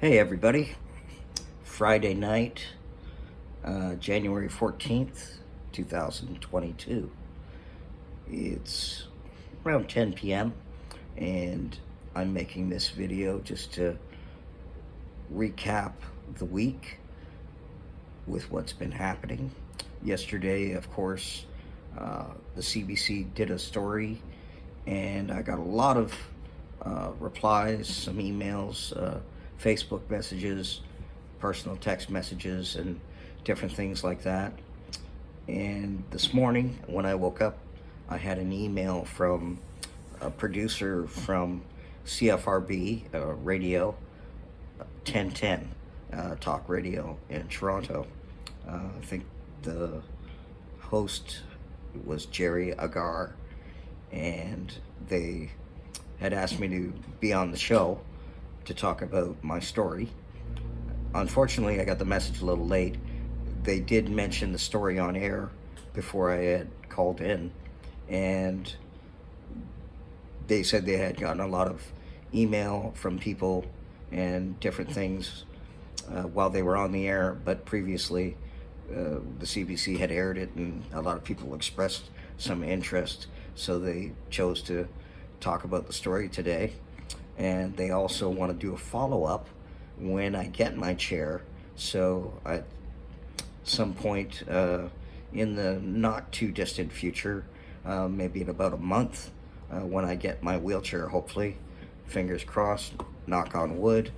Hey everybody, Friday night, January 14th, 2022. It's around 10 p.m. and I'm making this video just to recap the week with what's been happening. Yesterday, of course, the CBC did a story and I got a lot of replies, some emails, Facebook messages, personal text messages, and different things like that. And this morning, when I woke up, I had an email from a producer from CFRB Radio 1010 talk radio in Toronto. I think the host was Jerry Agar, and they had asked me to be on the show to talk about my story. Unfortunately, I got the message a little late. They did mention the story on air before I had called in, and they said they had gotten a lot of email from people and different things while they were on the air, but previously the CBC had aired it and a lot of people expressed some interest, so they chose to talk about the story today. And they also want to do a follow-up when I get my chair. So at some point in the not too distant future, maybe in about a month, when I get my wheelchair, hopefully, fingers crossed, knock on wood,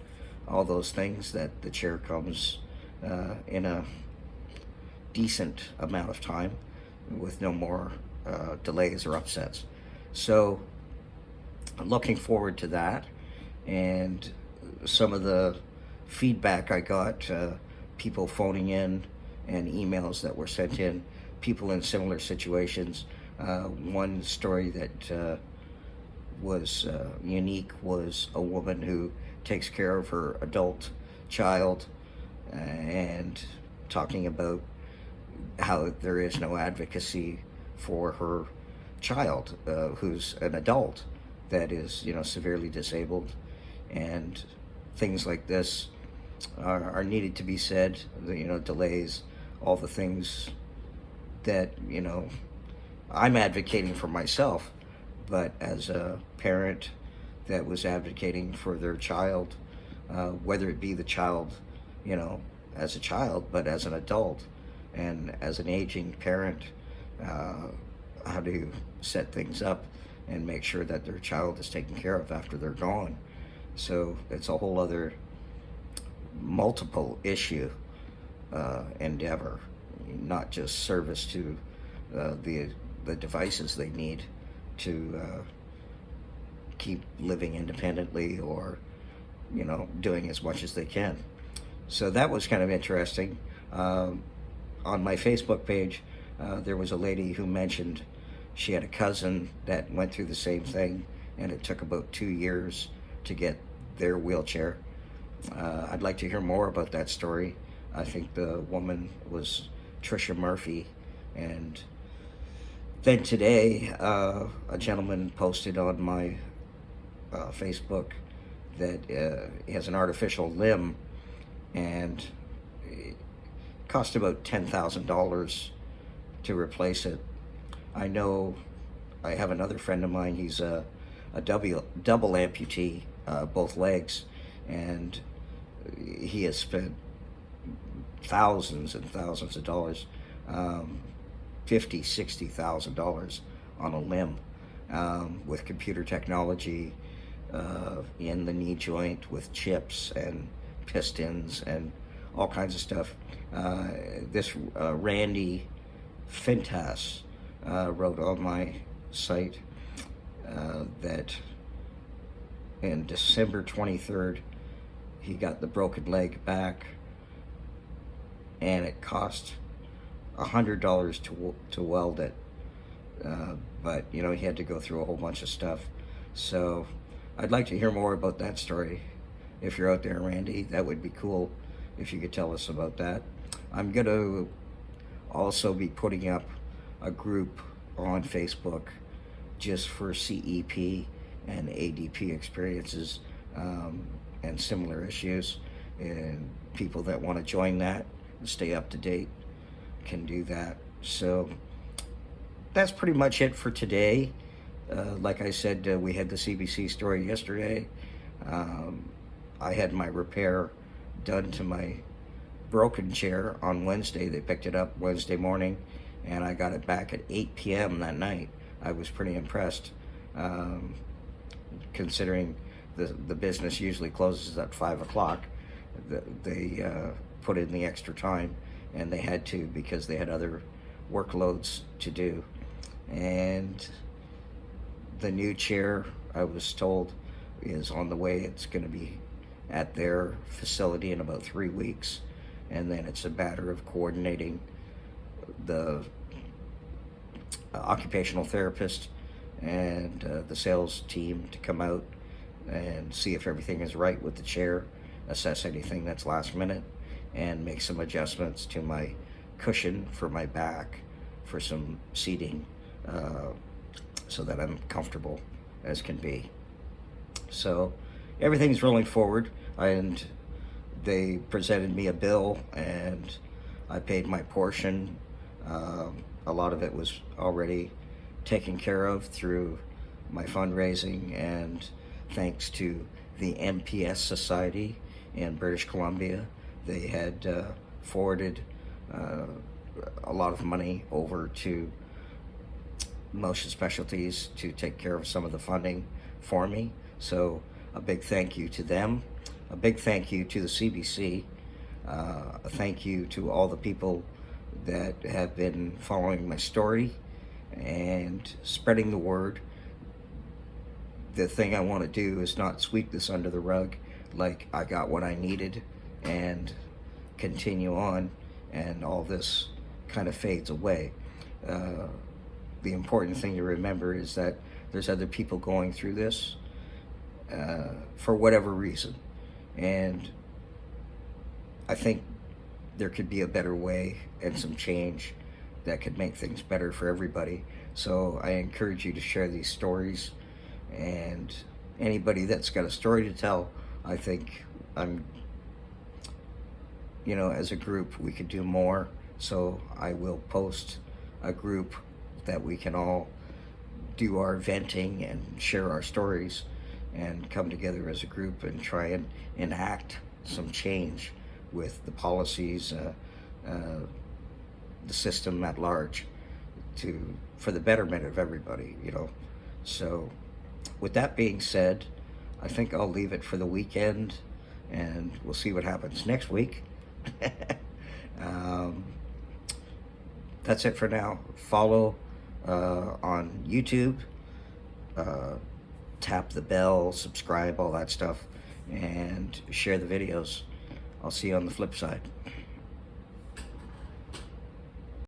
all those things, that the chair comes in a decent amount of time with no more delays or upsets. So I'm looking forward to that. And some of the feedback I got, people phoning in and emails that were sent in, people in similar situations. One story that was unique was a woman who takes care of her adult child and talking about how there is no advocacy for her child who's an adult that is, severely disabled, and things like this are needed to be said. Delays, all the things that I'm advocating for myself, but as a parent that was advocating for their child, whether it be the child, as a child, but as an adult and as an aging parent, how to set things up and make sure that their child is taken care of after they're gone. So it's a whole other multiple issue endeavor, not just service to the devices they need to keep living independently or doing as much as they can. So that was kind of interesting. On my Facebook page, there was a lady who mentioned she had a cousin that went through the same thing, and it took about 2 years to get their wheelchair. I'd like to hear more about that story. I think the woman was Trisha Murphy. And then today, a gentleman posted on my Facebook that he has an artificial limb, and it cost about $10,000 to replace it. I know I have another friend of mine, he's a double amputee, both legs, and he has spent thousands and thousands of dollars, $50,000-$60,000 on a limb, with computer technology in the knee joint with chips and pistons and all kinds of stuff. This Randy Fintas wrote on my site that in December 23rd, he got the broken leg back, and it cost $100 to weld it. But he had to go through a whole bunch of stuff. So I'd like to hear more about that story. If you're out there, Randy, that would be cool if you could tell us about that. I'm going to also be putting up a group on Facebook just for CEP and ADP experiences and similar issues. and people that want to join that and stay up to date can do that. So that's pretty much it for today. Like I said, we had the CBC story yesterday. I had my repair done to my broken chair on Wednesday. They picked it up Wednesday morning, and I got it back at 8 p.m. that night. I was pretty impressed, considering the business usually closes at 5 o'clock. They put in the extra time, and they had to because they had other workloads to do. And the new chair, I was told, is on the way. It's going to be at their facility in about 3 weeks, and then it's a matter of coordinating the occupational therapist and the sales team to come out and see if everything is right with the chair, assess anything that's last minute, and make some adjustments to my cushion for my back for some seating, so that I'm comfortable as can be. So everything's rolling forward, and they presented me a bill, and I paid my portion. A lot of it was already taken care of through my fundraising, and thanks to the MPS Society in British Columbia, they had forwarded a lot of money over to Motion Specialties to take care of some of the funding for me. So a big thank you to them, a big thank you to the CBC, a thank you to all the people that have been following my story and spreading the word. The thing I want to do is not sweep this under the rug, like I got what I needed and continue on and all this kind of fades away. The important thing to remember is that there's other people going through this for whatever reason, and I think there could be a better way and some change that could make things better for everybody. So I encourage you to share these stories, and anybody that's got a story to tell, I think as a group we could do more. So I will post a group that we can all do our venting and share our stories and come together as a group and try and enact some change with the policies, the system at large, for the betterment of everybody, So with that being said, I think I'll leave it for the weekend, and we'll see what happens next week. That's it for now. Follow on YouTube, tap the bell, subscribe, all that stuff, and share the videos. I'll see you on the flip side.